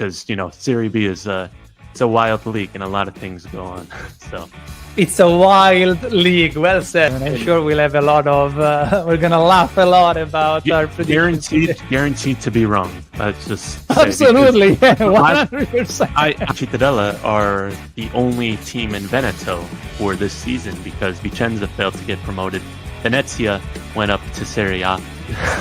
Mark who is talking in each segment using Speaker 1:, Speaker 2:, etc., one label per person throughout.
Speaker 1: because Serie B is it's a wild league and a lot of things go on. So
Speaker 2: it's a wild league. Well said. And I'm sure we'll have a lot of. We're gonna laugh a lot about our predictions.
Speaker 1: Guaranteed to be wrong. Let's just
Speaker 2: absolutely 100%.
Speaker 1: Cittadella are the only team in Veneto for this season because Vicenza failed to get promoted. Venezia went up to Serie A.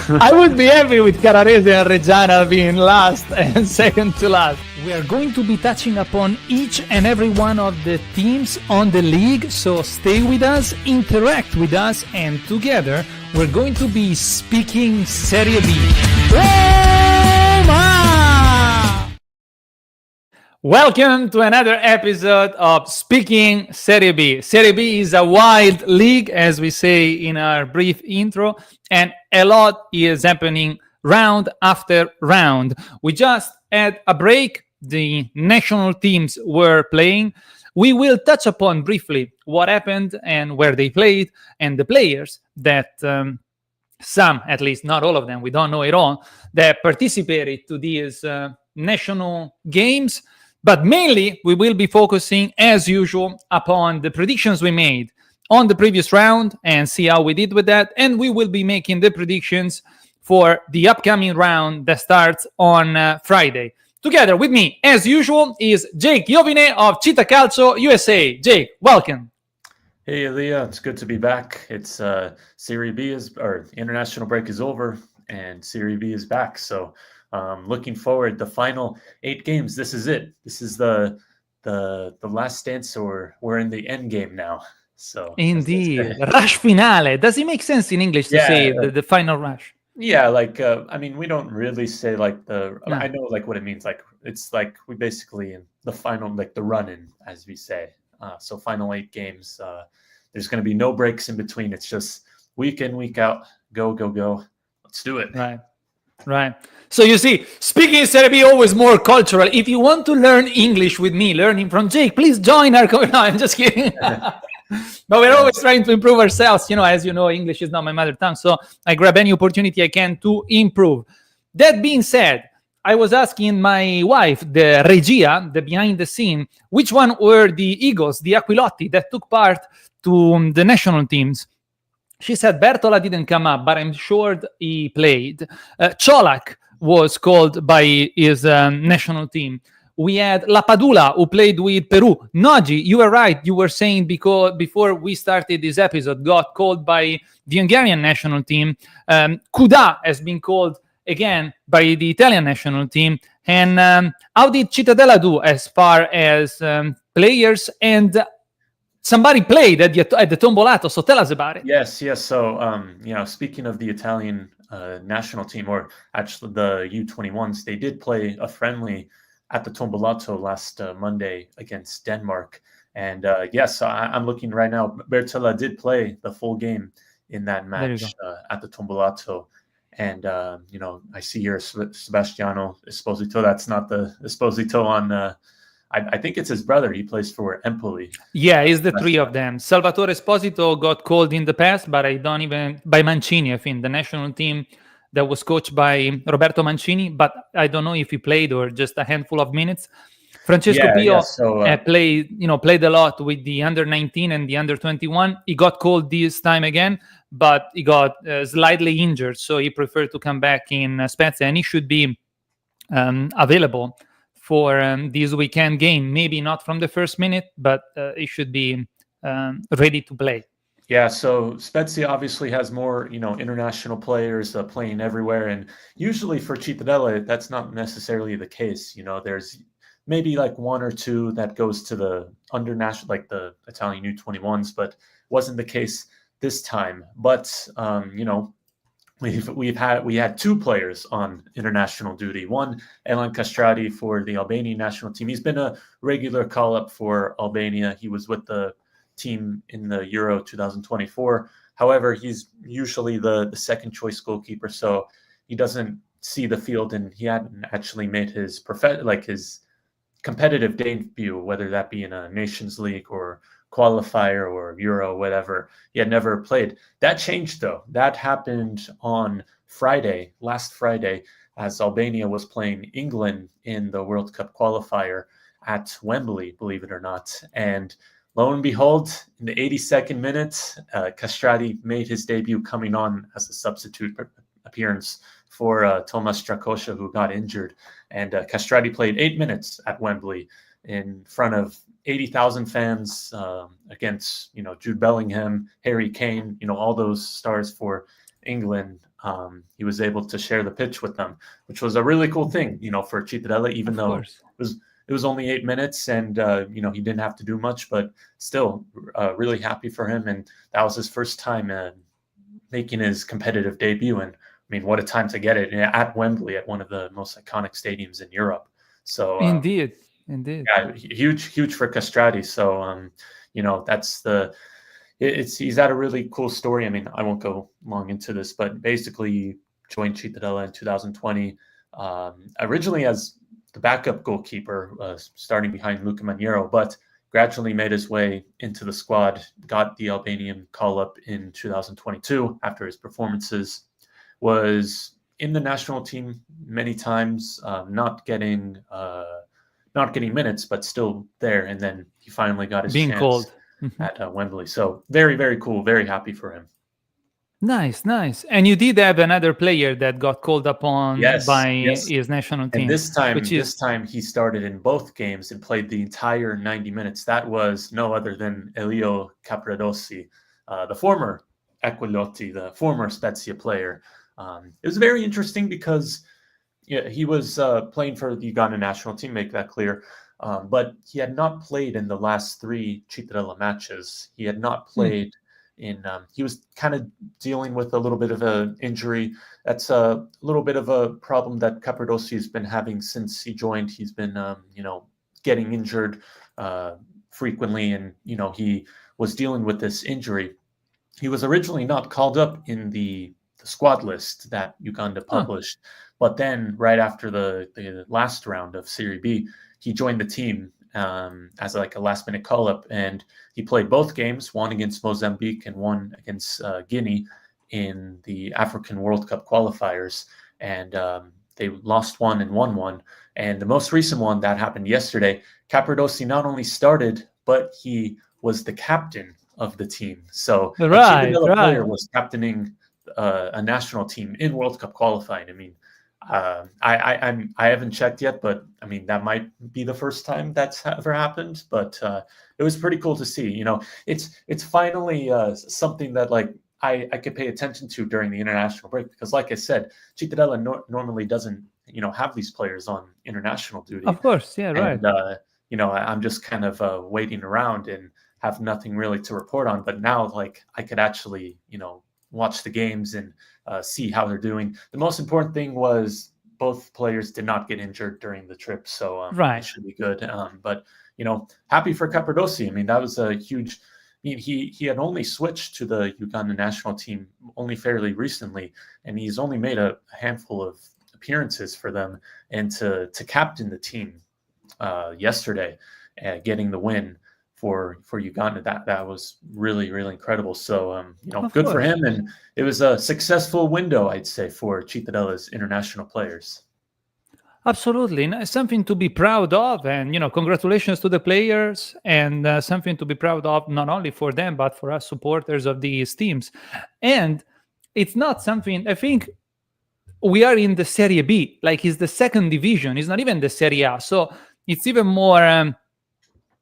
Speaker 2: I would be happy with Carrarese and Reggiana being last and second to last. We are going to be touching upon each and every one of the teams on the league, so stay with us, interact with us, and together we're going to be speaking Serie B. Roma! Welcome to another episode of Speaking Serie B. Serie B is a wild league, as we say in our brief intro, and a lot is happening round after round. We just had a break. The national teams were playing. We will touch upon briefly what happened and where they played and the players that some, at least not all of them, we don't know it all, that participated to these national games. But mainly, we will be focusing, as usual, upon the predictions we made on the previous round and see how we did with that. And we will be making the predictions for the upcoming round that starts on Friday. Together with me, as usual, is 𝐏𝐫𝐞-𝐑𝐨𝐮𝐧𝐝 of Cheetah Calcio USA. Jake, welcome.
Speaker 1: Hey, Elia. It's good to be back. It's Serie B the international break is over and Serie B is back. So looking forward, the final 8 games. This is it. This is the last dance, or we're in the end game now. So
Speaker 2: indeed, rush finale. Does it make sense in English to say the final rush?
Speaker 1: Yeah, I mean, we don't really say like the. No. I know like what it means. Like it's like we basically in the final, like the run-in, as we say. So final 8 games. There's going to be no breaks in between. It's just week in, week out. Go, go, go. Let's do it.
Speaker 2: Right. So you see, speaking Serie B always more cultural. If you want to learn English with me, learning from Jake, please join our. No, I'm just kidding. But we're always trying to improve ourselves. As you know, English is not my mother tongue, so I grab any opportunity I can to improve. That being said, I was asking my wife, the regia, the behind the scene, which one were the Eagles, the Aquiloti that took part to the national teams. She said Bertola didn't come up, but I'm sure he played. Čolak was called by his national team. We had Lapadula, who played with Peru. Nagy, you were right. You were saying because before we started this episode, got called by the Hungarian national team. 𝐏𝐫𝐞 has been called again by the Italian national team. And how did Cittadella do as far as players? And somebody played at the Tombolato, so tell us about it.
Speaker 1: Yes. So, speaking of the Italian national team, or actually the U21s, they did play a friendly at the Tombolato last Monday against Denmark. And yes, I'm looking right now. Bertola did play the full game in that match at the Tombolato. And, I see here Sebastiano Esposito. That's not the Esposito on... I think it's his brother. He plays for Empoli.
Speaker 2: Yeah, it's the 3 of them. Salvatore Esposito got called in the past, but by Mancini, I think, the national team that was coached by Roberto Mancini, but I don't know if he played or just a handful of minutes. Francesco Pio played a lot with the under-19 and the under-21. He got called this time again, but he got slightly injured, so he preferred to come back in Spezia, and he should be available for this weekend game. Maybe not from the first minute, but he should be ready to play.
Speaker 1: Yeah, so Spezia obviously has more, international players playing everywhere, and usually for Cittadella, that's not necessarily the case. There's maybe like 1 or 2 that goes to the undernational, like the Italian U21s, but wasn't the case this time. But we had 2 players on international duty. One, Elan Castrati for the Albanian national team. He's been a regular call-up for Albania. He was with the team in the Euro 2024. However, he's usually the second choice goalkeeper, so he doesn't see the field, and he hadn't actually made his his competitive debut, whether that be in a Nations League or qualifier or Euro, whatever. He had never played. That changed though. That happened on last Friday. as Albania was playing England in the World Cup qualifier at Wembley, believe it or not. And lo and behold, in the 82nd minute, 𝐏𝐨𝐬𝐭-𝑑𝐨𝐮 made his debut coming on as a substitute appearance for Tomáš Strakosha, who got injured. And 𝐏𝐨𝐬𝐭-𝑑𝐨𝐮 played 8 minutes at Wembley in front of 80,000 fans against, Jude Bellingham, Harry Kane, all those stars for England. He was able to share the pitch with them, which was a really cool thing, for Cittadella, even though it was only 8 minutes and, he didn't have to do much, but still really happy for him. And that was his first time making his competitive debut. And I mean, what a time to get it at Wembley, at one of the most iconic stadiums in Europe. So
Speaker 2: indeed.
Speaker 1: Yeah, huge for 𝐏𝐨𝐬𝐭-𝑑𝐨𝐮. So, that's he's had a really cool story. I mean, I won't go long into this, but basically he joined Cittadella in 2020, originally as the backup goalkeeper, starting behind Luka Maniero, but gradually made his way into the squad, got the Albanian call-up in 2022 after his performances, was in the national team many times, not getting minutes, but still there. And then he finally got his chance
Speaker 2: called
Speaker 1: at Wembley. So very, very cool. Very happy for him.
Speaker 2: Nice. And you did have another player that got called upon by his national team.
Speaker 1: And this time he started in both games and played the entire 90 minutes. That was no other than Elio Capradossi, the former Equiloti, the former Spezia player. It was very interesting because he was playing for the Uganda national team, make that clear. But he had not played in the last 3 Cittadella matches. He had not played he was kind of dealing with a little bit of an injury. That's a little bit of a problem that Capradossi has been having since he joined. He's been, getting injured frequently, and, he was dealing with this injury. He was originally not called up in the squad list that Uganda published, but then right after the last round of Serie B, he joined the team as like a last-minute call-up, and he played both games, one against Mozambique and one against Guinea in the African World Cup qualifiers, and they lost one and won one. And the most recent one that happened yesterday, Capradossi not only started, but he was the captain of the team. So a player was captaining a national team in World Cup qualifying. I mean, I haven't checked yet, but I mean, that might be the first time that's ever happened. But it was pretty cool to see. It's finally something that like I could pay attention to during the international break, because, like I said, Cittadella normally doesn't have these players on international duty.
Speaker 2: Of course, yeah, right.
Speaker 1: And I'm just kind of waiting around and have nothing really to report on. But now, like, I could actually watch the games and see how they're doing. The most important thing was both players did not get injured during the trip, so it should be good. But happy for Capradossi. I mean, that was a huge. I mean, he had only switched to the Uganda national team only fairly recently, and he's only made a handful of appearances for them. And to captain the team yesterday, getting the win for Uganda, that was really, really incredible. So good for him, and it was a successful window, I'd say, for Cittadella's international players.
Speaker 2: Absolutely, something to be proud of, and congratulations to the players, and something to be proud of not only for them but for us supporters of these teams. And it's not something, I think we are in the Serie B, like it's the second division, it's not even the Serie A, so it's even more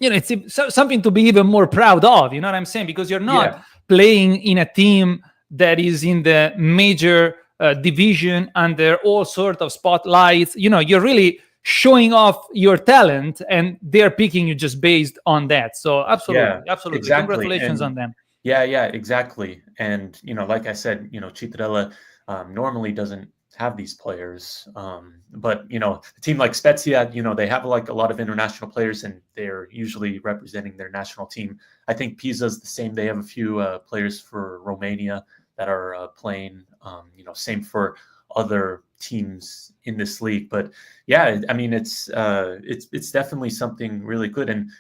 Speaker 2: it's something to be even more proud of, you know what I'm saying? Because you're not playing in a team that is in the major division under all sort of spotlights. You're really showing off your talent, and they're picking you just based on that. So absolutely, exactly. Congratulations on them.
Speaker 1: Yeah, exactly. And like I said, Cittadella normally doesn't have these players, but a team like Spezia, they have like a lot of international players, and they're usually representing their national team. I think Pisa's the same. They have a few players for Romania that are playing. Same for other teams in this league. But yeah, I mean, it's definitely something really good. And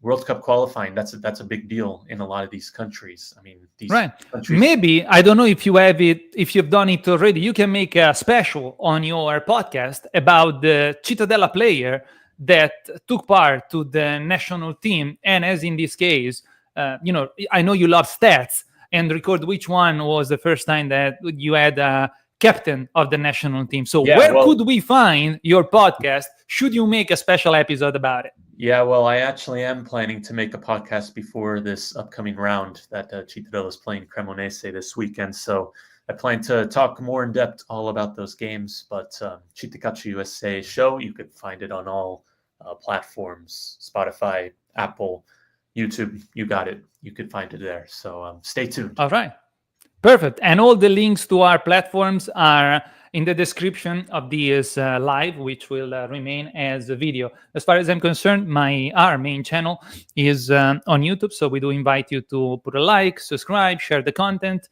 Speaker 1: World Cup qualifying, that's a big deal in a lot of these countries. I mean, these countries.
Speaker 2: Maybe, I don't know if you've done it already. You can make a special on your podcast about the Cittadella player that took part to the national team, and as in this case, I know you love stats, and record which one was the first time that you had a captain of the national team. So could we find your podcast? Should you make a special episode about it?
Speaker 1: Yeah, well, I actually am planning to make a podcast before this upcoming round that Cittadella is playing Cremonese this weekend. So I plan to talk more in depth all about those games. But 𝐏𝐫𝐞 USA show, you could find it on all platforms: Spotify, Apple, YouTube. You got it. You could find it there. So stay tuned.
Speaker 2: All right. Perfect. And all the links to our platforms are in the description of this live, which will remain as a video. As far as I'm concerned, our main channel is on YouTube. So we do invite you to put a like, subscribe, share the content.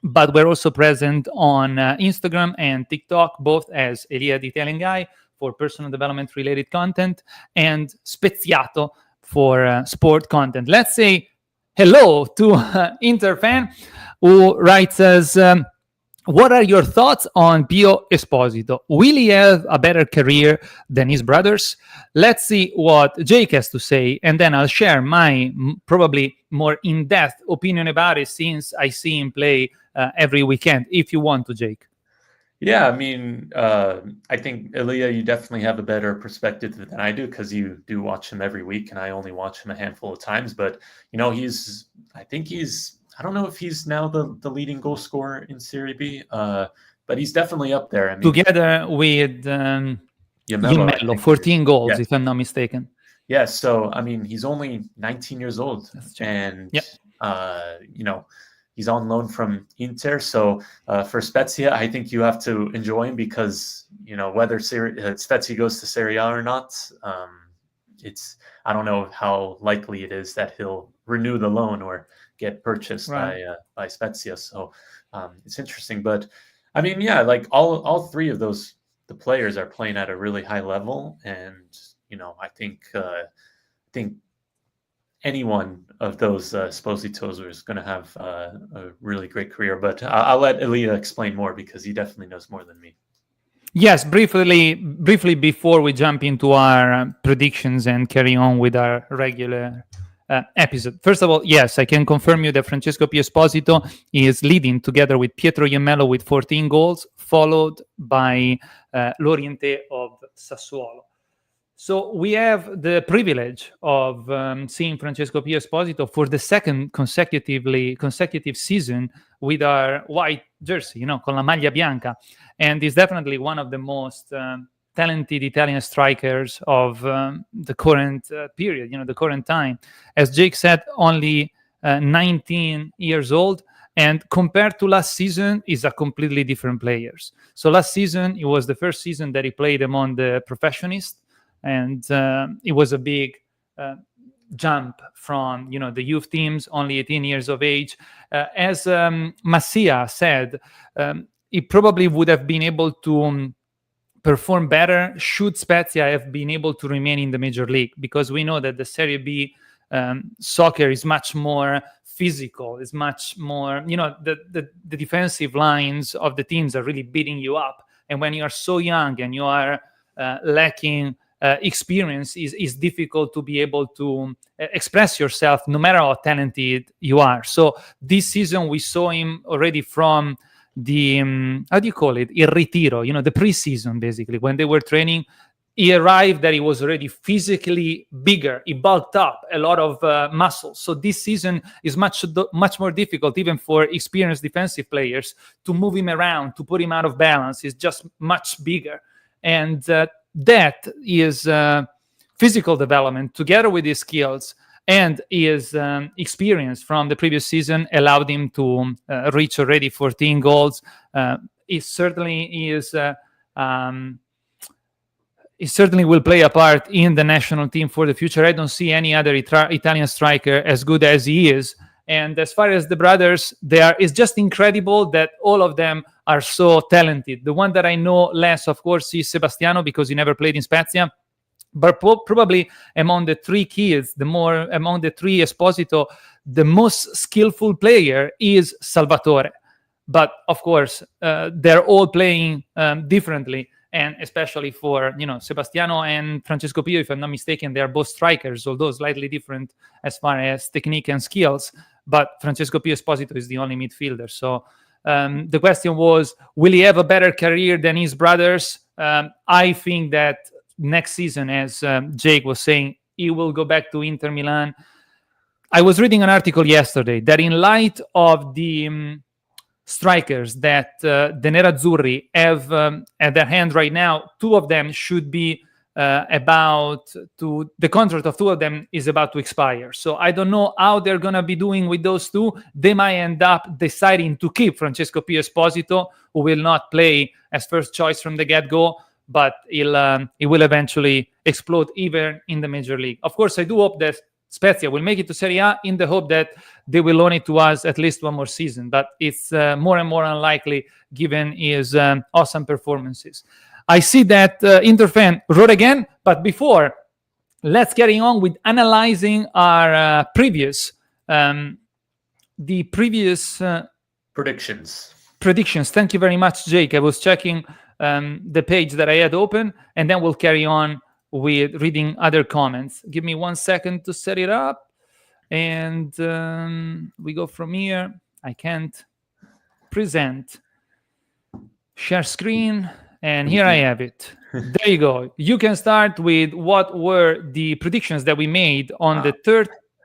Speaker 2: But we're also present on Instagram and TikTok, both as Elia the Italian Guy for personal development related content, and Speziato for sport content. Let's say hello to Inter fan who writes us, what are your thoughts on Pio Esposito? Will he have a better career than his brothers? Let's see what Jake has to say, and then I'll share my probably more in-depth opinion about it, since I see him play every weekend, if you want to, Jake.
Speaker 1: Yeah, I mean, I think, Elia, you definitely have a better perspective than I do, because you do watch him every week, and I only watch him a handful of times. But, I don't know if he's now the leading goal scorer in Serie B, but he's definitely up there. I mean,
Speaker 2: together with Lamelo, 14 goals, yes, if I'm not mistaken.
Speaker 1: Yeah, so, I mean, he's only 19 years old, and, he's on loan from Inter. So for Spezia, I think you have to enjoy him, because, whether Spezia goes to Serie A or not, I don't know how likely it is that he'll renew the loan or get purchased by Spezia. So it's interesting. But I mean, yeah, like all three of the players are playing at a really high level. And, I think any one of those Espositos is going to have a really great career. But I'll let Elia explain more, because he definitely knows more than me.
Speaker 2: Yes, briefly before we jump into our predictions and carry on with our regular episode. First of all, yes, I can confirm you that Francesco Pio Esposito is leading together with Pietro Iemmello with 14 goals, followed by Lorientè of Sassuolo. So we have the privilege of seeing Francesco Pio Esposito for the second consecutive season with our white jersey, con la maglia bianca. And he's definitely one of the most talented Italian strikers of the current period, the current time. As Jake said, only 19 years old. And compared to last season, he's a completely different player. So last season, it was the first season that he played among the professionists. And it was a big jump from, the youth teams, only 18 years of age. As Massia said, he probably would have been able to perform better should Spezia have been able to remain in the major league, because we know that the Serie B soccer is much more physical, is much more, the defensive lines of the teams are really beating you up. And when you are so young and you are lacking experience, is difficult to be able to express yourself, no matter how talented you are. So this season we saw him already from the how do you call it, il ritiro, the preseason, basically when they were training. He arrived that he was already physically bigger. He bulked up a lot of muscle. So this season is much more difficult, even for experienced defensive players, to move him around, to put him out of balance. He's just much bigger. And that is physical development, together with his skills and his experience from the previous season, allowed him to reach already 14 goals. He certainly will play a part in the national team for the future. I don't see any other Italian striker as good as he is And as far as the brothers, it's just incredible that all of them are so talented. The one that I know less, of course, is Sebastiano, because he never played in Spezia. But probably among the three kids, among the three Esposito, the most skillful player is Salvatore. But of course, they're all playing differently. And especially for, Sebastiano and Francesco Pio, if I'm not mistaken, they are both strikers, although slightly different as far as technique and skills. But Francesco Pio Esposito is the only midfielder. So the question was, will he have a better career than his brothers? I think that next season, as Jake was saying, he will go back to Inter Milan. I was reading an article yesterday that in light of the strikers that the Nerazzurri have at their hand right now, two of them should be the contract of two of them is about to expire. So I don't know how they're going to be doing with those two. They might end up deciding to keep Francesco Pio Esposito, who will not play as first choice from the get-go, but he will eventually explode even in the major league. Of course, I do hope that Spezia will make it to Serie A in the hope that they will loan it to us at least one more season, but it's more and more unlikely given his awesome performances. I see that Interfan wrote again, but before, let's carry on with analyzing our previous
Speaker 1: predictions.
Speaker 2: Thank you very much, Jake. I was checking the page that I had open, and then we'll carry on with reading other comments. Give me 1 second to set it up, and we go from here. I can't present, share screen, and here I have it. There you go. You can start with what were the predictions that we made on the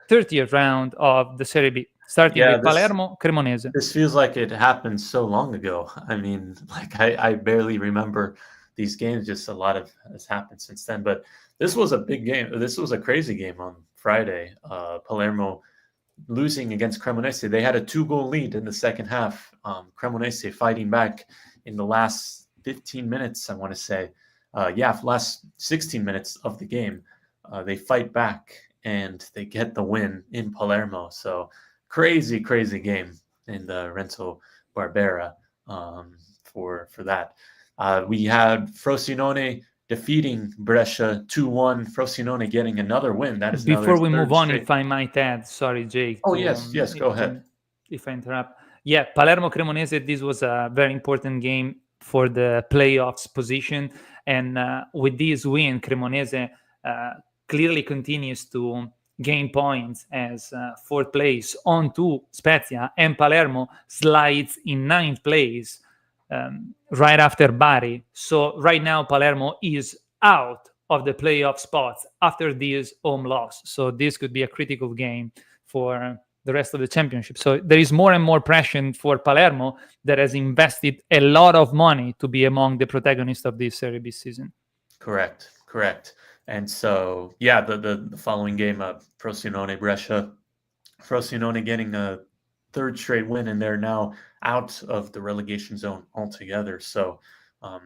Speaker 2: 30th round of the Serie B, starting with Palermo, Cremonese.
Speaker 1: This feels like it happened so long ago. I mean, I barely remember these games. Just a lot has happened since then. But this was a big game. This was a crazy game on Friday. Palermo losing against Cremonese. They had a 2-goal lead in the second half. Cremonese fighting back in the last 15 minutes, I want to say. Last 16 minutes of the game. They fight back and they get the win in Palermo. So crazy game in the Renzo Barbera for that. We had Frosinone defeating Brescia 2-1. Frosinone getting another win. That is
Speaker 2: before we move on, if I might add. Sorry, Jake.
Speaker 1: Oh, yes, go ahead.
Speaker 2: If I interrupt. Yeah, Palermo Cremonese, this was a very important game for the playoffs position. And with this win, Cremonese clearly continues to gain points as fourth place on to Spezia, and Palermo slides in ninth place right after Bari. So right now Palermo is out of the playoff spots after this home loss. So this could be a critical game for the rest of the championship. So there is more and more pressure for Palermo that has invested a lot of money to be among the protagonists of this Serie B season.
Speaker 1: Correct. And so, the following game, Frosinone Brescia. Frosinone getting a third straight win, and they're now out of the relegation zone altogether. So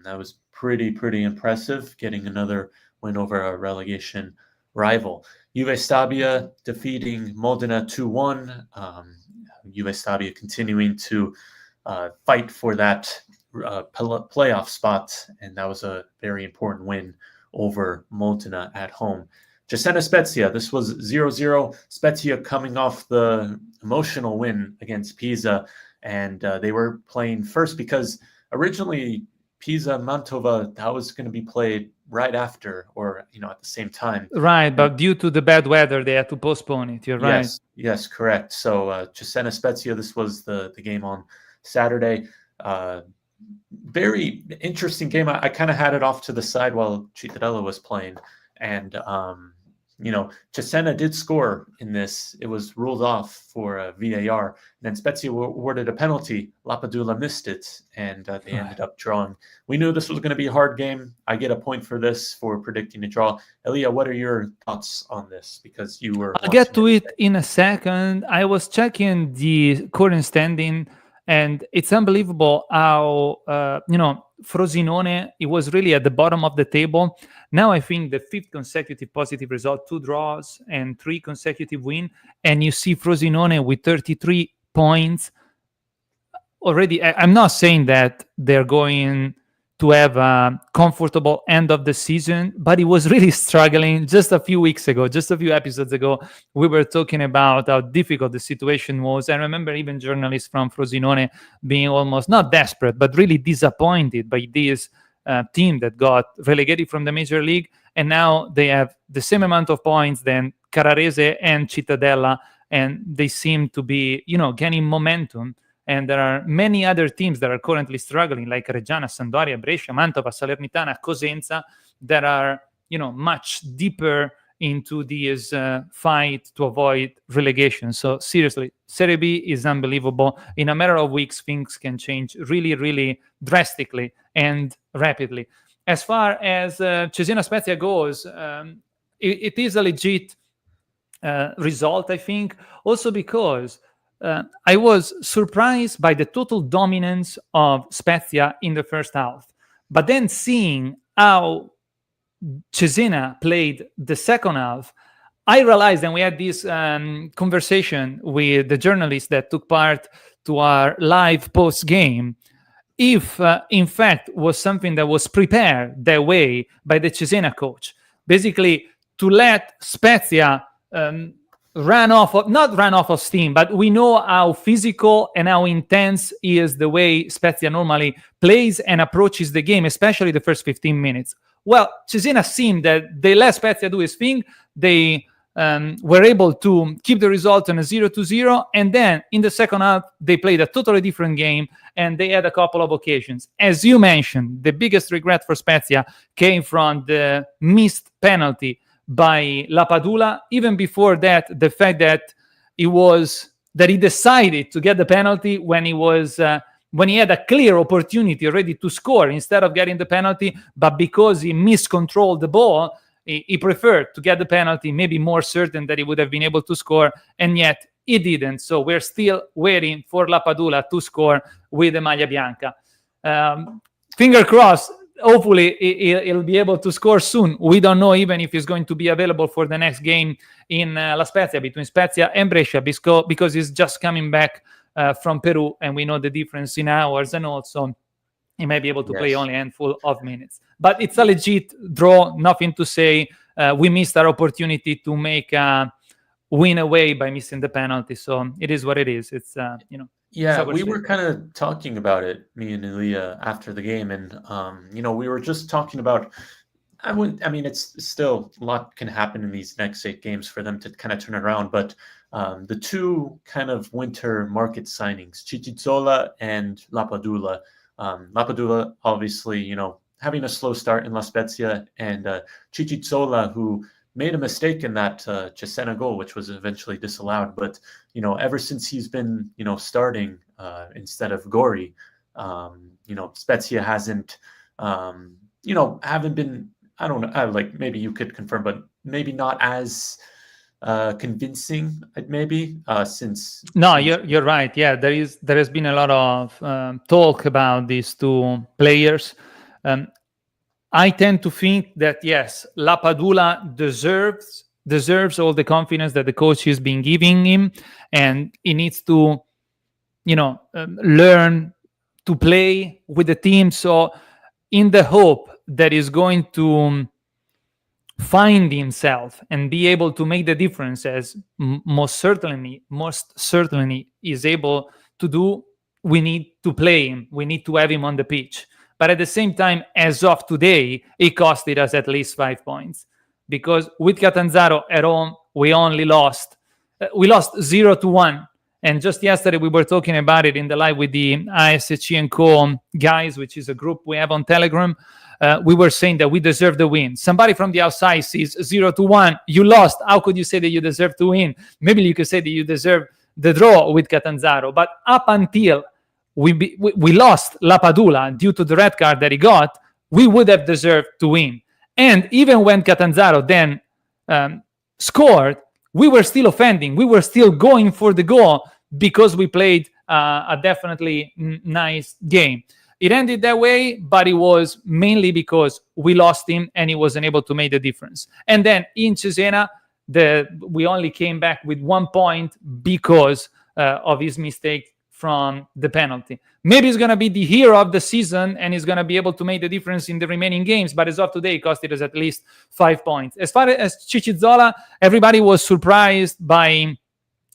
Speaker 1: that was pretty impressive, getting another win over a relegation rival. Juve Stabia defeating Modena 2-1. Juve Stabia continuing to fight for that playoff spot, and that was a very important win over Modena at home. Cesena Spezia, this was 0-0. Spezia coming off the emotional win against Pisa, and they were playing first because originally Pisa Mantova, that was going to be played right after, or at the same time.
Speaker 2: Right, but due to the bad weather, they had to postpone it. You're right.
Speaker 1: Yes, correct. So Cesena Spezia, this was the game on Saturday. Very interesting game. I kind of had it off to the side while Cittadella was playing, and Cesena did score in this. It was ruled off for VAR. And then Spezia awarded a penalty. Lapadula missed it, and they ended up drawing. We knew this was going to be a hard game. I get a point for this for predicting a draw. Elia, what are your thoughts on this? Because you were.
Speaker 2: I'll get to it in a second. I was checking the current standing, And it's unbelievable how, Frosinone, it was really at the bottom of the table. Now I think the 5th consecutive positive result, 2 draws and 3 consecutive wins. And you see Frosinone with 33 points already. I'm not saying that they're going to have a comfortable end of the season, but it was really struggling. Just a few weeks ago, just a few episodes ago, we were talking about how difficult the situation was. I remember even journalists from Frosinone being almost not desperate, but really disappointed by this team that got relegated from the Major League. And now they have the same amount of points than Carrarese and Cittadella, and they seem to be, gaining momentum. And there are many other teams that are currently struggling, like Reggiana, Sampdoria, Brescia, Mantova, Salernitana, Cosenza, that are, much deeper into this fight to avoid relegation. So seriously, Serie B is unbelievable. In a matter of weeks, things can change really, really drastically and rapidly. As far as Cesena Spezia goes, it is a legit result, I think, also because I was surprised by the total dominance of Spezia in the first half. But then seeing how Cesena played the second half, I realized, and we had this conversation with the journalists that took part to our live post-game, if in fact was something that was prepared that way by the Cesena coach. Basically, to let Spezia not run off of steam, but we know how physical and how intense is the way Spezia normally plays and approaches the game, especially the first 15 minutes. Well, Cesena seemed that they let Spezia do his thing. They were able to keep the result on a 0-0, and then in the second half, they played a totally different game, and they had a couple of occasions. As you mentioned, the biggest regret for Spezia came from the missed penalty by Lapadula. Even before that, the fact that he decided to get the penalty when he had a clear opportunity already to score instead of getting the penalty, but because he miscontrolled the ball, he preferred to get the penalty, maybe more certain that he would have been able to score, and yet he didn't. So we're still waiting for Lapadula to score with the Maglia Bianca. Finger crossed. Hopefully he'll be able to score soon. We don't know even if he's going to be available for the next game in La Spezia, between Spezia and Brescia, because he's just coming back from Peru, and we know the difference in hours, and also he may be able to play only a handful of minutes. But it's a legit draw, nothing to say. We missed our opportunity to make a win away by missing the penalty, so it is what it is. It's
Speaker 1: Yeah, we were kind of talking about it, me and Elia, after the game, and we were just talking about. It's still a lot can happen in these next 8 games for them to kind of turn it around, but the two kind of winter market signings, Cicizzola and Lapadula. Lapadula, obviously, having a slow start in La Spezia, and Cicizzola, who made a mistake in that Cesena goal, which was eventually disallowed. But, ever since he's been, starting instead of Gori, Spezia hasn't, haven't been, I don't know, maybe you could confirm, but maybe not as convincing, maybe, since.
Speaker 2: No, you're right. Yeah, there has been a lot of talk about these two players. I tend to think that, yes, Lapadula deserves all the confidence that the coach has been giving him, and he needs to, learn to play with the team. So in the hope that he's going to find himself and be able to make the difference, as most certainly is able to do, we need to play him. We need to have him on the pitch. But at the same time, as of today, it costed us at least 5 points, because with Catanzaro at home, we lost 0-1. And just yesterday, we were talking about it in the live with the 𝐏𝐶 guys, which is a group we have on Telegram. We were saying that we deserve the win. Somebody from the outside sees 0-1. You lost. How could you say that you deserve to win? Maybe you could say that you deserve the draw with Catanzaro. But up until we lost Lapadula due to the red card that he got, we would have deserved to win. And even when Catanzaro then scored, we were still offending. We were still going for the goal because we played a definitely nice game. It ended that way, but it was mainly because we lost him and he wasn't able to make the difference. And then in Cesena, we only came back with 1 point because of his mistake from the penalty. Maybe he's going to be the hero of the season and he's going to be able to make the difference in the remaining games, but as of today, it costed us at least 5 points. As far as 𝐏𝐶-𝐬𝐭, everybody was surprised by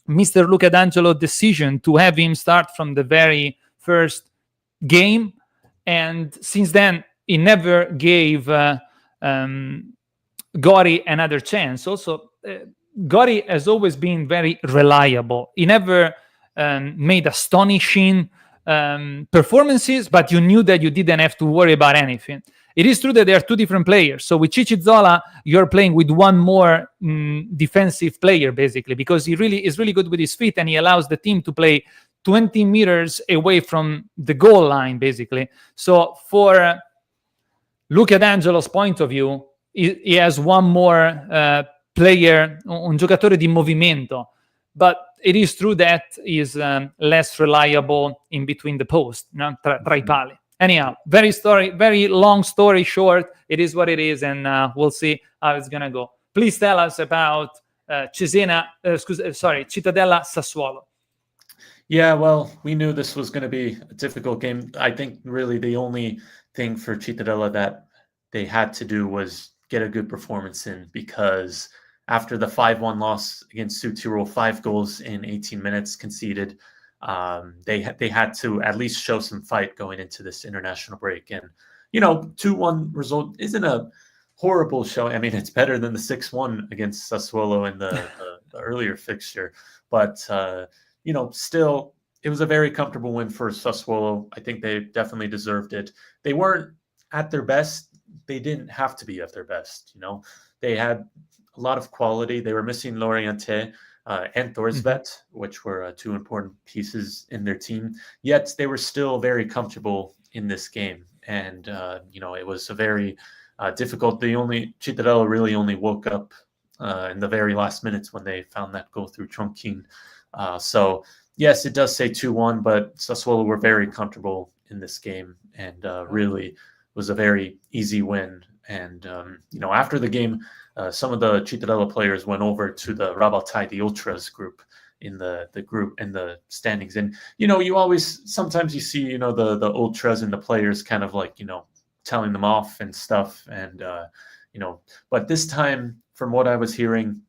Speaker 2: Mr. Luca D'Angelo's decision to have him start from the very first game, and since then he never gave Gotti another chance. Also, Gotti has always been very reliable. He never made astonishing performances, but you knew that you didn't have to worry about anything. It is true that they are two different players. So with 𝐏𝐶-𝐬𝐭, you're playing with one more defensive player, basically, because he really is really good with his feet, and he allows the team to play 20 meters away from the goal line, basically. So for Luca D'Angelo's point of view, he has one more player, un giocatore di movimento. But it is true that he's less reliable in between the posts, tra I pali. Anyhow, very long story short, it is what it is, and we'll see how it's going to go. Please tell us about Cittadella Sassuolo.
Speaker 1: Yeah, well, we knew this was going to be a difficult game. I think really the only thing for Cittadella that they had to do was get a good performance in, because after the 5-1 loss against Südtirol, 5 goals in 18 minutes conceded, they had to at least show some fight going into this international break. And, 2-1 result isn't a horrible show. I mean, it's better than the 6-1 against Sassuolo in the earlier fixture. But, still, it was a very comfortable win for Sassuolo. I think they definitely deserved it. They weren't at their best. They didn't have to be at their best. They had a lot of quality. They were missing Lorientè and 𝐾𝐫𝐬𝐿, which were 2 important pieces in their team. Yet they were still very comfortable in this game. And, it was a very difficult. Cittadella really only woke up in the very last minutes when they found that goal through Tronkin. So, yes, it does say 2-1, but Sassuolo were very comfortable in this game, and really was a very easy win. And, after the game, some of the Cittadella players went over to the Rabaltai, the Ultras group in the group in the standings. And, sometimes you see, the Ultras and the players kind of like, telling them off and stuff. And, but this time, from what I was hearing,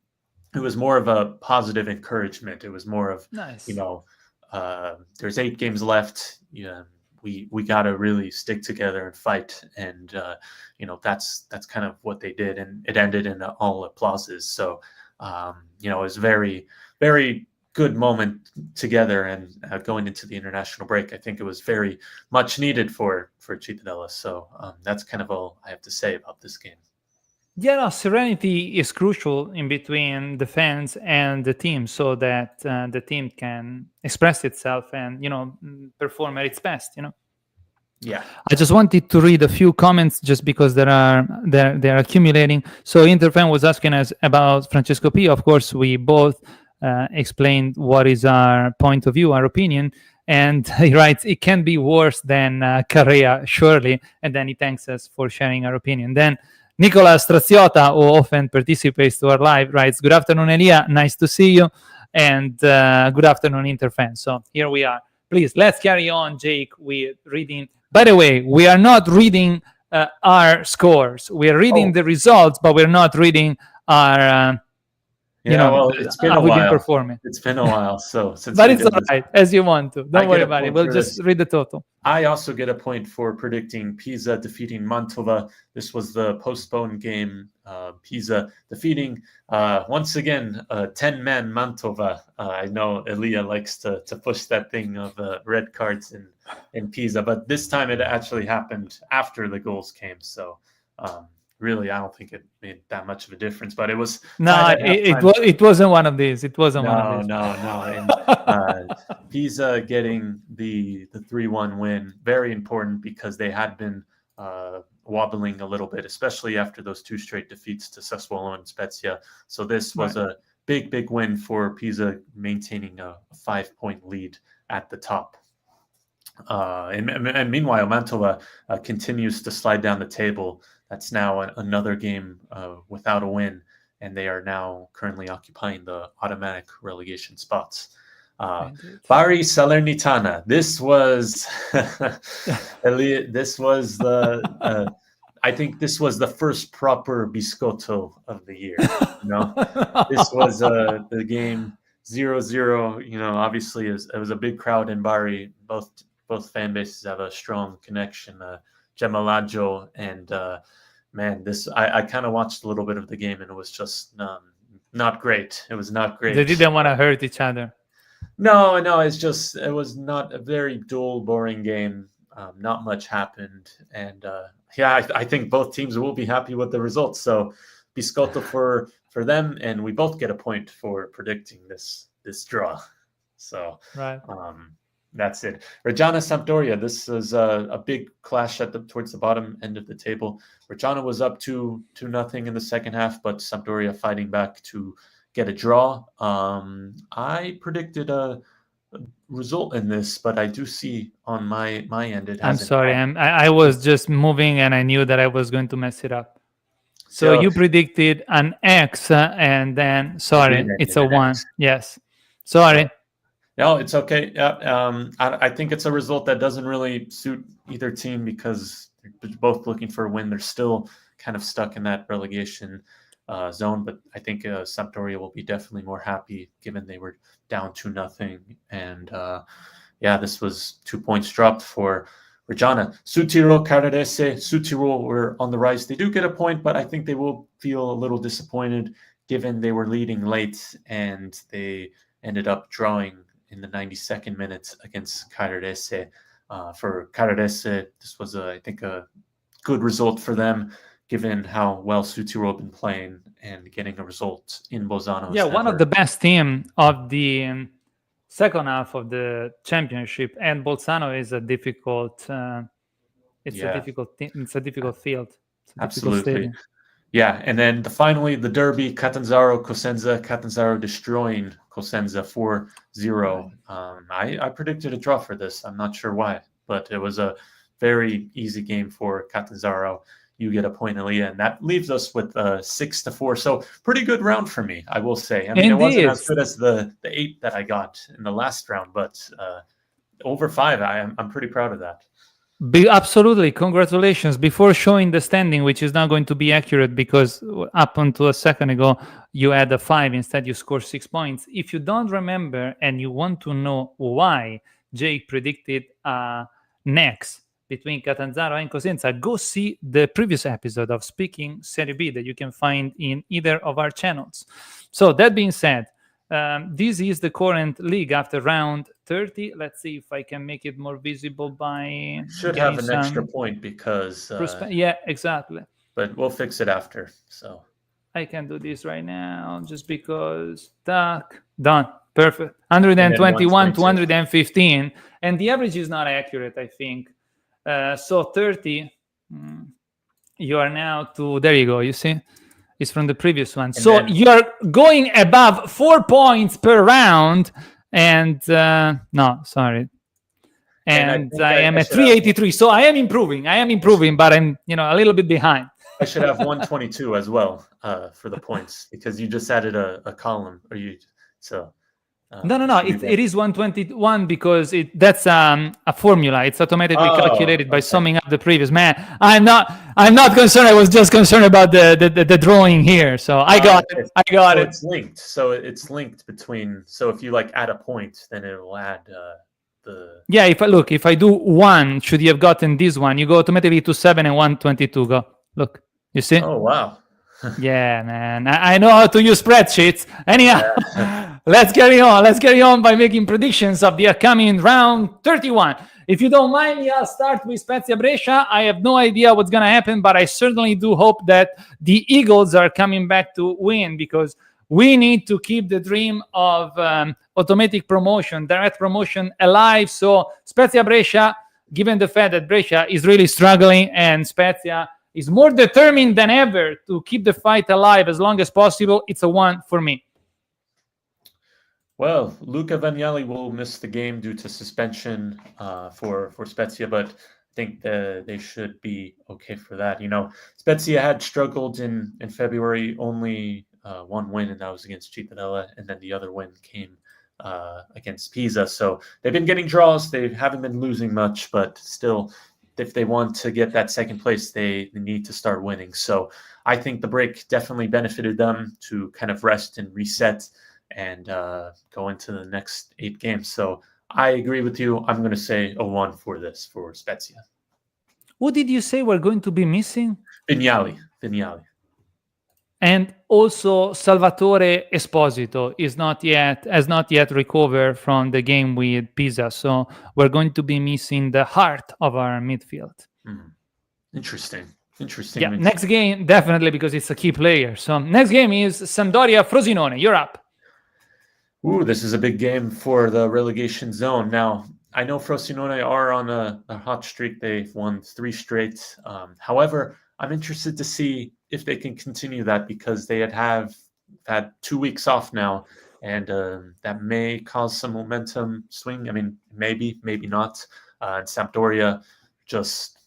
Speaker 1: it was more of a positive encouragement. It was more of,
Speaker 2: nice.
Speaker 1: There's 8 games left. We got to really stick together and fight. And, that's kind of what they did. And it ended in all applauses. So, it was very, very good moment together. And going into the international break, I think it was very much needed for Cittadella. So that's kind of all I have to say about this game.
Speaker 2: Yeah, no, serenity is crucial in between the fans and the team, so that the team can express itself and, perform at its best,
Speaker 1: Yeah.
Speaker 2: I just wanted to read a few comments just because they're accumulating. So Interfan was asking us about Francesco P. Of course, we both explained what is our point of view, our opinion. And he writes, it can be worse than Carrea, surely. And then he thanks us for sharing our opinion. Then Nicola Straziota, who often participates to our live, writes, good afternoon, Elia. Nice to see you. And good afternoon, Interfan. So here we are. Please, let's carry on, Jake, with reading. By the way, we are not reading our scores. We are reading the results, but we're not reading our,
Speaker 1: it's been a while.
Speaker 2: Performing.
Speaker 1: It's been a while. So,
Speaker 2: but it's all right, as you want to. Don't worry about it. We'll just read the total.
Speaker 1: I also get a point for predicting Pisa defeating Mantova. This was the postponed game. Pisa defeating, once again, 10-man Mantova. I know Elia likes to push that thing of red cards in Pisa, but this time it actually happened after the goals came. So really, I don't think it made that much of a difference, but it was.
Speaker 2: No, it wasn't one of these. It wasn't one of these.
Speaker 1: No. And, Pisa getting the 3-1 win, very important, because they had been wobbling a little bit, especially after those 2 straight defeats to Sassuolo and Spezia. So this was a big win for Pisa, maintaining a 5-point lead at the top. And meanwhile, Mantova continues to slide down the table. That's now another game without a win, and they are now currently occupying the automatic relegation spots. Bari Salernitana. This was I think this was the first proper biscotto of the year. This was the game 0-0. Obviously it was a big crowd in Bari. Both fan bases have a strong connection. 𝐏𝐫𝐞 and man, I kind of watched a little bit of the game, and it was just not great. It was not great.
Speaker 2: They didn't want to hurt each other.
Speaker 1: No, it was not a very dull, boring game. Not much happened, and I think both teams will be happy with the results. So, biscotto for them, and we both get a point for predicting this draw. So,
Speaker 2: right.
Speaker 1: That's it. Reggiana Sampdoria. This is a big clash towards the bottom end of the table. Reggiana was up 2-0 in the second half, but Sampdoria fighting back to get a draw. I predicted a result in this, but I do see on my end it hasn't.
Speaker 2: I'm sorry. I was just moving, and I knew that I was going to mess it up. So you predicted an X, and then it's a 1.
Speaker 1: X.
Speaker 2: Yes. Sorry.
Speaker 1: No, it's okay. Yeah, I think it's a result that doesn't really suit either team because they're both looking for a win. They're still kind of stuck in that relegation zone, but I think Sampdoria will be definitely more happy given they were down 2-0. And this was 2 points dropped for Reggiana. Südtirol, Caradese. Südtirol were on the rise. They do get a point, but I think they will feel a little disappointed given they were leading late and they ended up drawing in the 92nd minute against Caradese. For Caradese, this was, I think, a good result for them, given how well Südtirol have been playing and getting a result in Bolzano.
Speaker 2: Yeah, one of the best team of the second half of the championship, and Bolzano is a difficult. It's a difficult field.
Speaker 1: Absolutely. Yeah, and then finally the derby, Catanzaro Cosenza. Catanzaro destroying Cosenza 4-0. I predicted a draw for this. I'm not sure why, but it was a very easy game for Catanzaro. You get a point, Elia, and that leaves us with 6-4. So pretty good round for me, I will say. I mean, it wasn't as good as the 8 that I got in the last round, but over 5, I'm pretty proud of that.
Speaker 2: Absolutely, congratulations. Before showing the standing, which is not going to be accurate because up until a second ago you had a 5, instead you scored 6 points. If you don't remember and you want to know why Jake predicted next between Catanzaro and Cosenza, go see the previous episode of Speaking Serie B that you can find in either of our channels. So that being said, this is the current league after round 30. Let's see if I can make it more visible by...
Speaker 1: Should have an extra point because...
Speaker 2: yeah, exactly.
Speaker 1: But we'll fix it after, so...
Speaker 2: I can do this right now just because... Done. Perfect. 121 to 115. And the average is not accurate, I think. So 30, you are now to... There you go, you see? It's from the previous one. So you're going above 4 points per round. And no, sorry. And I am at 383. So I am improving, but I'm a little bit behind.
Speaker 1: I should have 122 as well for the points because you just added a column.
Speaker 2: No. It is 121 because that's a formula. It's automatically calculated by summing up the previous. Man, I'm not concerned. I was just concerned about the drawing here. So I got it.
Speaker 1: It's linked. So it's linked between. So if you add a point, then it will add the.
Speaker 2: Yeah. If I do 1, should you have gotten this one? You go automatically to 7 and 122. Go look. You see?
Speaker 1: Oh wow.
Speaker 2: Yeah, man. I know how to use spreadsheets. Anyhow, let's carry on by making predictions of the upcoming round 31. If you don't mind me, I'll start with Spezia Brescia. I have no idea what's going to happen, but I certainly do hope that the Eagles are coming back to win because we need to keep the dream of automatic promotion, direct promotion alive. So Spezia Brescia, given the fact that Brescia is really struggling and Spezia is more determined than ever to keep the fight alive as long as possible, it's a 1 for me.
Speaker 1: Well, Luca Vignali will miss the game due to suspension for Spezia, but I think they should be okay for that. Spezia had struggled in February, only one win, and that was against Cittadella, and then the other win came against Pisa. So they've been getting draws. They haven't been losing much, but still, if they want to get that second place, they need to start winning. So I think the break definitely benefited them to kind of rest and reset and go into the next 8 games. So I agree with you. I'm going to say a 1 for Spezia.
Speaker 2: What did you say we're going to be missing?
Speaker 1: Vignali.
Speaker 2: And also Salvatore Esposito has not yet recovered from the game with Pisa. So we're going to be missing the heart of our midfield.
Speaker 1: Interesting.
Speaker 2: Yeah, next game, definitely, because it's a key player. So next game is Sampdoria-Frosinone. You're up.
Speaker 1: Ooh, this is a big game for the relegation zone. Now, I know Frosinone are on a hot streak. They've won 3 straight. However, I'm interested to see if they can continue that, because they have had 2 weeks off now, and that may cause some momentum swing. I mean, maybe not. And Sampdoria just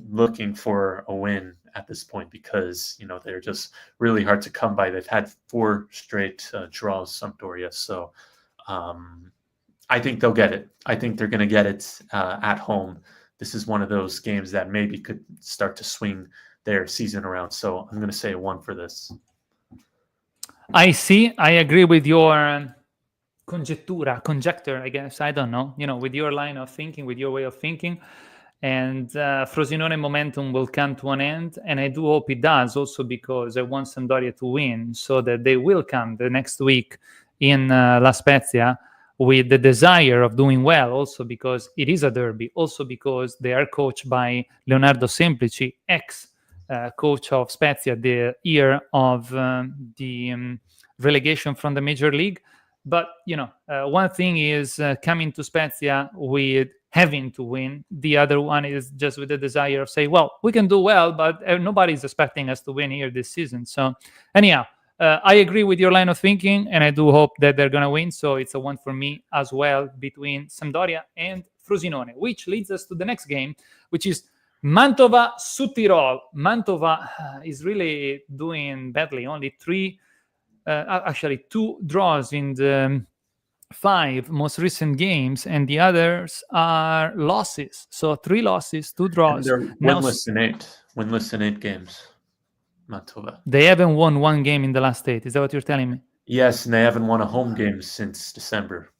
Speaker 1: looking for a win at this point, because they're just really hard to come by. They've had 4 straight draws, Sampdoria. So I think they'll get it. I think they're going to get it at home. This is one of those games that maybe could start to swing their season around. So I'm going to say a 1 for this.
Speaker 2: I agree with your conjecture, I guess. I don't know, with your line of thinking, with your way of thinking. And Frosinone momentum will come to an end. And I do hope it does, also because I want Sampdoria to win, so that they will come the next week in La Spezia with the desire of doing well, also because it is a derby, also because they are coached by Leonardo Semplici, ex-coach of Spezia, the year of the relegation from the Major League. But, one thing is coming to Spezia with having to win. The other one is just with the desire of say, well, we can do well, but nobody's expecting us to win here this season. So anyhow, I agree with your line of thinking, and I do hope that they're going to win. So it's a 1 for me as well between Sampdoria and Frosinone, which leads us to the next game, which is Mantova-Südtirol. Mantova is really doing badly. Only 2 draws in the 5 most recent games, and the others are losses. So 3 losses, 2 draws.
Speaker 1: And they're winless in 8. Winless in 8 games. Mantova.
Speaker 2: They haven't won 1 game in the last 8. Is that what you're telling me?
Speaker 1: Yes, and they haven't won a home game since December.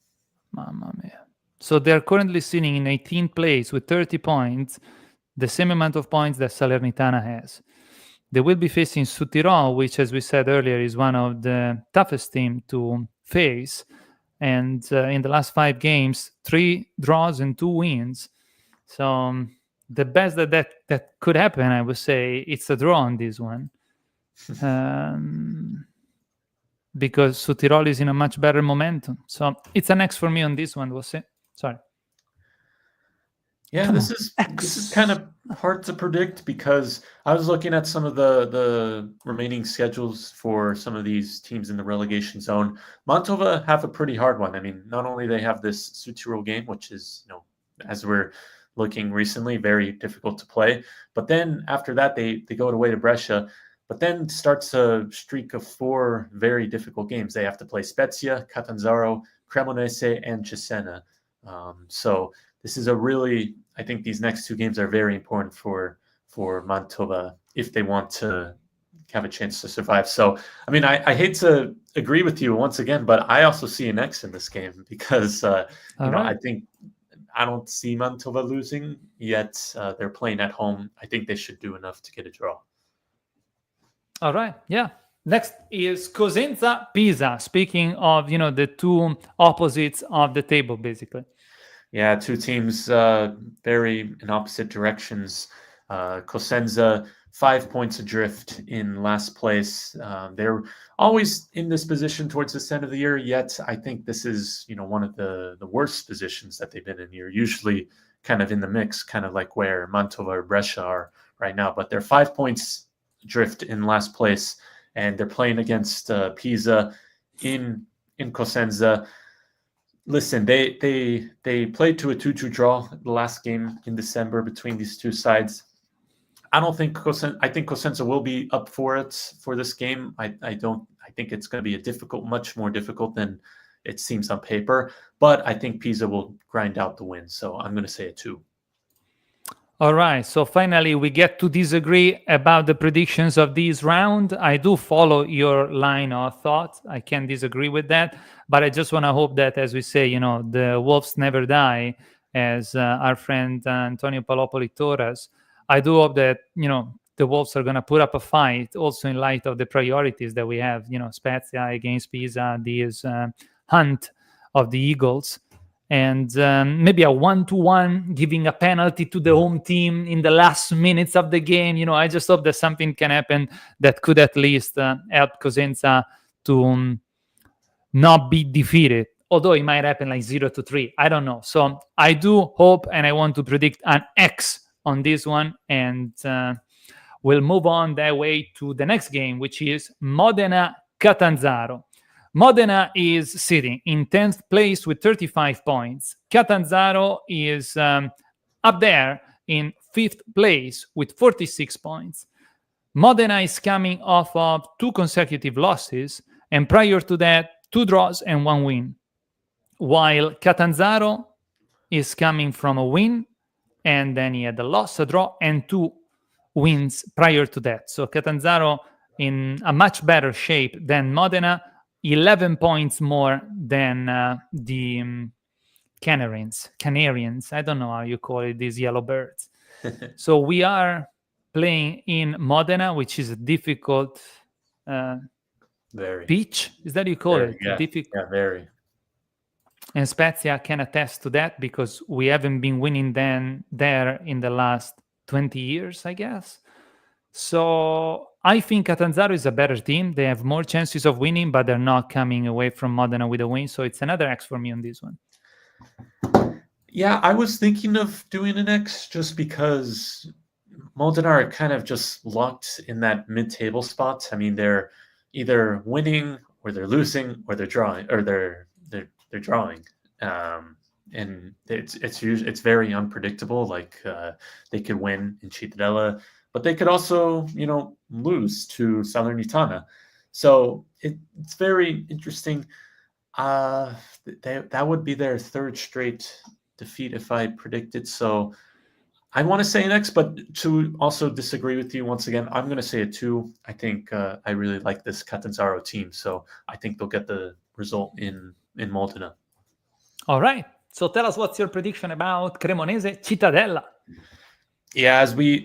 Speaker 2: Mamma mia. So they're currently sitting in 18th place with 30 points, the same amount of points that Salernitana has. They will be facing Südtirol, which, as we said earlier, is one of the toughest teams to face. And in the last 5 games, 3 draws and 2 wins. So the best that could happen, I would say, it's a draw on this one. Because Südtirol is in a much better momentum. So it's an X for me on this one, we'll see. Sorry.
Speaker 1: Yeah, this is kind of hard to predict, because I was looking at some of the remaining schedules for some of these teams in the relegation zone. Mantova have a pretty hard one. I mean, not only they have this Südtirol game, which is, as we're looking recently, very difficult to play, but then after that they go away to Brescia, but then starts a streak of 4 very difficult games. They have to play Spezia, Catanzaro, Cremonese, and Cesena. So this is I think these next 2 games are very important for Mantova if they want to have a chance to survive. So, I mean, I hate to agree with you once again, but I also see an X in this game, because, I think I don't see Mantova losing, yet they're playing at home. I think they should do enough to get a draw.
Speaker 2: All right, yeah. Next is Cosenza-Pisa. Speaking of, the 2 opposites of the table, basically.
Speaker 1: Yeah, 2 teams very in opposite directions. Cosenza 5 points adrift in last place. They're always in this position towards this end of the year, yet I think this is, one of the worst positions that they've been in here. Usually kind of in the mix, kind of like where Mantova or Brescia are right now. But they're 5 points adrift in last place, and they're playing against Pisa in in Cosenza. Listen, they played to a 2-2 draw the last game in December between these two sides. I think Cosenza will be up for it for this game. I think it's going to be much more difficult than it seems on paper. But I think Pisa will grind out the win. So I'm going to say a 2.
Speaker 2: All right, so finally we get to disagree about the predictions of this round. I do follow your line of thought. I can't disagree with that, but I just want to hope that, as we say, the wolves never die, as our friend Antonio Palopoli told us. I do hope that, the wolves are going to put up a fight, also in light of the priorities that we have, Spezia against Pisa, this hunt of the Eagles. And maybe a 1-1, giving a penalty to the home team in the last minutes of the game. I just hope that something can happen that could at least help Cosenza to not be defeated. Although it might happen like 0-3. I don't know. So I do hope, and I want to predict an X on this one. And we'll move on that way to the next game, which is Modena-Catanzaro. Modena is sitting in 10th place with 35 points. Catanzaro is up there in 5th place with 46 points. Modena is coming off of 2 consecutive losses, and prior to that, 2 draws and 1 win. While Catanzaro is coming from a win, and then he had a loss, a draw, and 2 wins prior to that. So Catanzaro in a much better shape than Modena, 11 points more than the Canarians. I don't know how you call it, these yellow birds. So we are playing in Modena, which is a difficult pitch. Is that you call it?
Speaker 1: Yeah,
Speaker 2: difficult.
Speaker 1: Yeah, very.
Speaker 2: And Spezia can attest to that because we haven't been winning there in the last 20 years, I guess. So I think Catanzaro is a better team. They have more chances of winning, but they're not coming away from Modena with a win. So it's another X for me on this one.
Speaker 1: Yeah, I was thinking of doing an X just because Modena are kind of just locked in that mid-table spot. I mean, they're either winning or they're losing or they're drawing or they're drawing. And it's very unpredictable. Like they could win in Cittadella, but they could also, lose to Salernitana. So it's very interesting. That would be their 3rd straight defeat if I predicted. So I want to say an X, but to also disagree with you once again, I'm going to say a 2. I think I really like this Catanzaro team, so I think they'll get the result in Modena.
Speaker 2: All right. So tell us what's your prediction about Cremonese Cittadella.
Speaker 1: Yeah,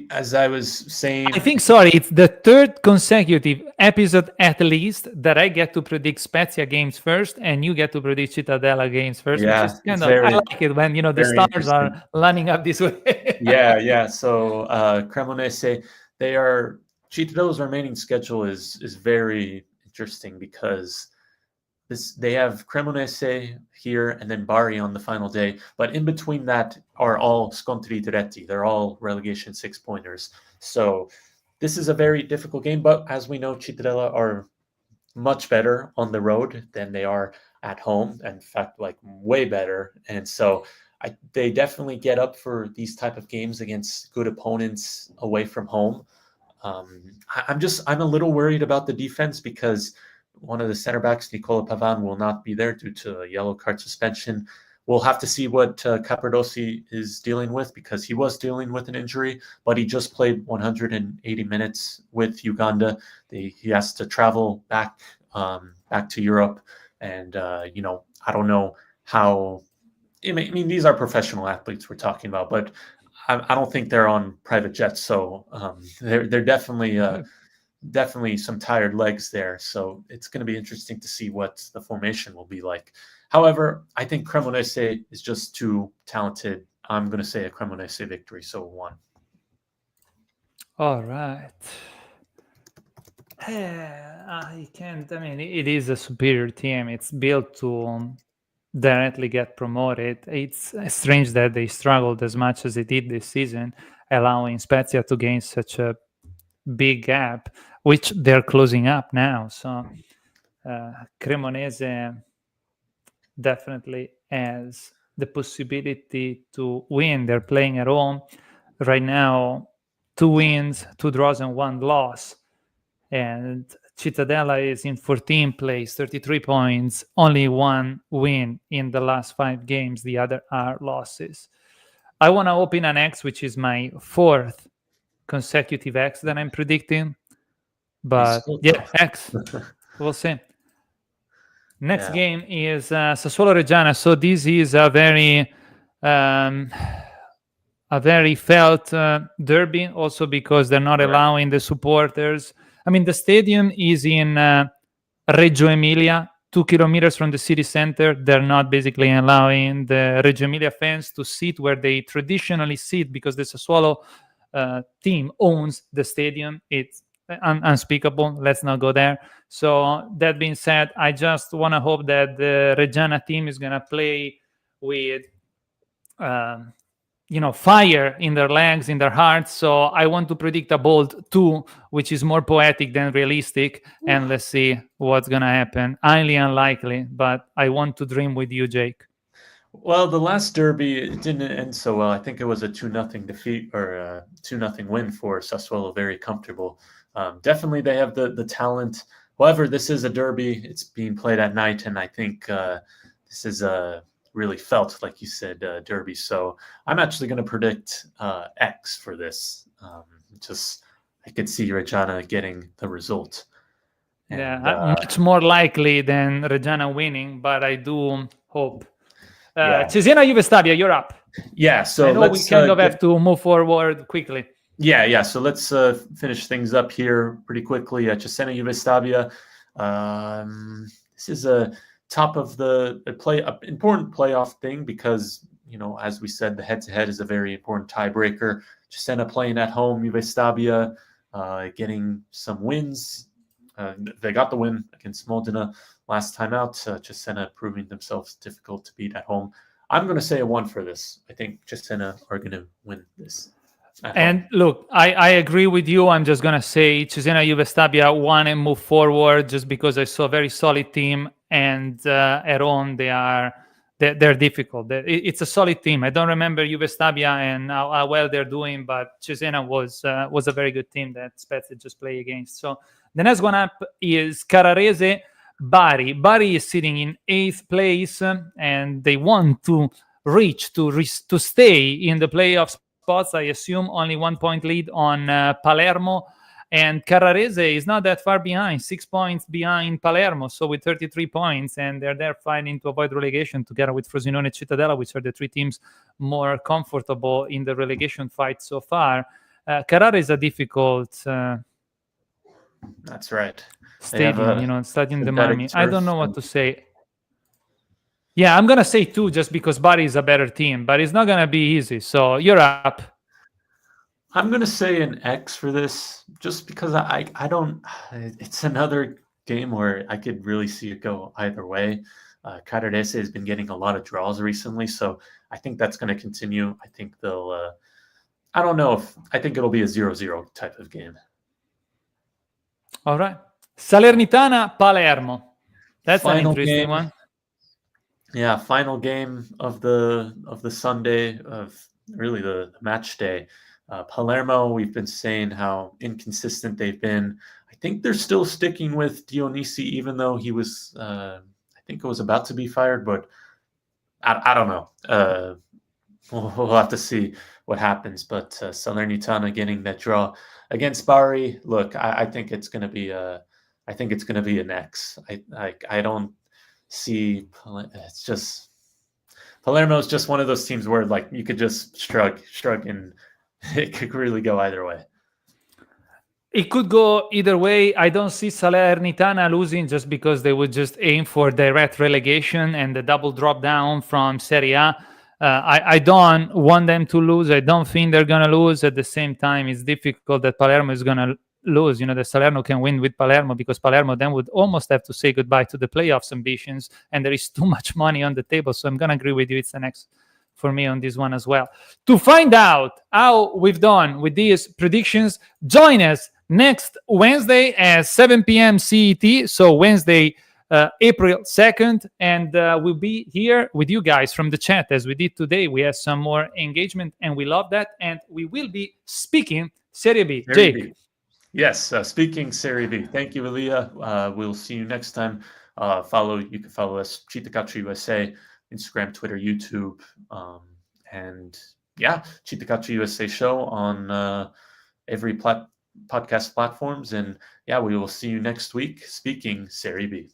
Speaker 1: as I was saying,
Speaker 2: I think, it's the 3rd consecutive episode at least that I get to predict Spezia games first, and you get to predict Cittadella games first.
Speaker 1: Yeah,
Speaker 2: which is I like it when the stars are lining up this way.
Speaker 1: yeah. So Cremonese, Cittadella's remaining schedule is very interesting because they have Cremonese here and then Bari on the final day, but in between that are all scontri diretti. They're all relegation 6-pointers. So this is a very difficult game, but as we know, Cittadella are much better on the road than they are at home. In fact, like way better. And so they definitely get up for these type of games against good opponents away from home. I'm a little worried about the defense because one of the center backs, Nicola Pavan, will not be there due to a yellow card suspension. We'll have to see what Capardossi is dealing with because he was dealing with an injury, but he just played 180 minutes with Uganda. He has to travel back to Europe, and I don't know how. I mean, these are professional athletes we're talking about, but I don't think they're on private jets, so they're definitely some tired legs there. So it's going to be interesting to see what the formation will be like. However, I think Cremonese is just too talented. I'm going to say a Cremonese victory, so 1.
Speaker 2: All right. I can't. I mean, it is a superior team. It's built to directly get promoted. It's strange that they struggled as much as they did this season, allowing Spezia to gain such a big gap, which they're closing up now. So Cremonese, definitely has the possibility to win. They're playing at home right now, 2 wins, 2 draws, and 1 loss. And Cittadella is in 14th place, 33 points, only 1 win in the last 5 games. The other are losses. I want to open an X, which is my 4th consecutive X that I'm predicting. But yeah, X. We'll see. Next game is Sassuolo Reggiana. So this is a very felt derby, also because they're not allowing the supporters. I mean, the stadium is in Reggio Emilia, 2 kilometers from the city center. They're not basically allowing the Reggio Emilia fans to sit where they traditionally sit because the Sassuolo team owns the stadium. It's unspeakable. Let's not go there. So that being said, I just want to hope that the Reggiana team is going to play with fire in their legs, in their hearts. So I want to predict a bold 2, which is more poetic than realistic. And let's see what's going to happen. Highly unlikely, but I want to dream with you, Jake.
Speaker 1: Well, the last derby, it didn't end so well. I think it was a 2-0 defeat or a 2-0 win for Sassuolo. Very comfortable. Definitely they have the talent. However, this is a derby. It's being played at night, and I think this is a really felt, like you said, derby. So I'm actually going to predict X for this. I could see Reggiana getting the result. And,
Speaker 2: much more likely than Reggiana winning, but I do hope. Cesena Juve Stabia, you're up.
Speaker 1: Yeah, so
Speaker 2: I know we kind of have to move forward quickly.
Speaker 1: Yeah. So let's finish things up here pretty quickly. Cesena Juve Stabia. This is a top of the important playoff thing because, as we said, the head-to-head is a very important tiebreaker. Cesena playing at home, Juve Stabia getting some wins. They got the win against Modena last time out. Cesena proving themselves difficult to beat at home. I'm going to say a 1 for this. I think Cesena are going to win this.
Speaker 2: And look, I agree with you. I'm just going to say Cesena Juve Stabia 1 and move forward just because I saw a very solid team. And at home, they're difficult. It's a solid team. I don't remember Juve Stabia and how well they're doing, but Cesena was a very good team that Spezia just play against. So the next one up is Carrarese Bari. Bari is sitting in 8th place, and they want to reach to stay in the playoff spots. I assume only 1 point lead on Palermo. And Carrarese is not that far behind, 6 points behind Palermo, so with 33 points, and they're there fighting to avoid relegation together with Frosinone and Cittadella, which are the 3 teams more comfortable in the relegation fight so far. Carrara is a difficult
Speaker 1: that's right.
Speaker 2: Stadium, Stadium de Marmi. I don't know what to say. Yeah, I'm going to say 2 just because Bari is a better team, but it's not going to be easy. So you're up.
Speaker 1: I'm going to say an X for this just because I don't – it's another game where I could really see it go either way. Carrarese has been getting a lot of draws recently, so I think that's going to continue. I think they'll I don't know if – I think it'll be a 0-0 type of game.
Speaker 2: All right. Salernitana, Palermo. That's an interesting one.
Speaker 1: Yeah, final game of the Sunday, of really the match day. Palermo, we've been saying how inconsistent they've been. I think they're still sticking with Dionisi, even though he was, I think it was about to be fired, but I don't know. We'll have to see what happens. But Salernitana getting that draw against Bari. Look, I think it's going to be an X. I don't see. It's just Palermo is just one of those teams where like you could just shrug, and it could really go either way.
Speaker 2: It could go either way. I don't see Salernitana losing just because they would just aim for direct relegation and the double drop down from Serie A. I don't want them to lose. I don't think they're going to lose. At the same time, it's difficult that Palermo is going to lose. The Salerno can win with Palermo because Palermo then would almost have to say goodbye to the playoffs ambitions, and there is too much money on the table. So I'm going to agree with you. It's an X for me on this one as well. To find out how we've done with these predictions, join us next Wednesday at 7 p.m. CET. So Wednesday, April 2nd, and we'll be here with you guys from the chat as we did today. We have some more engagement, and we love that. And we will be speaking Serie B.
Speaker 1: Serie
Speaker 2: Jake.
Speaker 1: B. Yes, speaking Serie B. Thank you, Elia. We'll see you next time. You can follow us, 𝐏𝐫𝐞 USA, Instagram, Twitter, YouTube, and yeah, 𝐏𝐫𝐞 USA show on every podcast platforms. And yeah, we will see you next week speaking Serie B.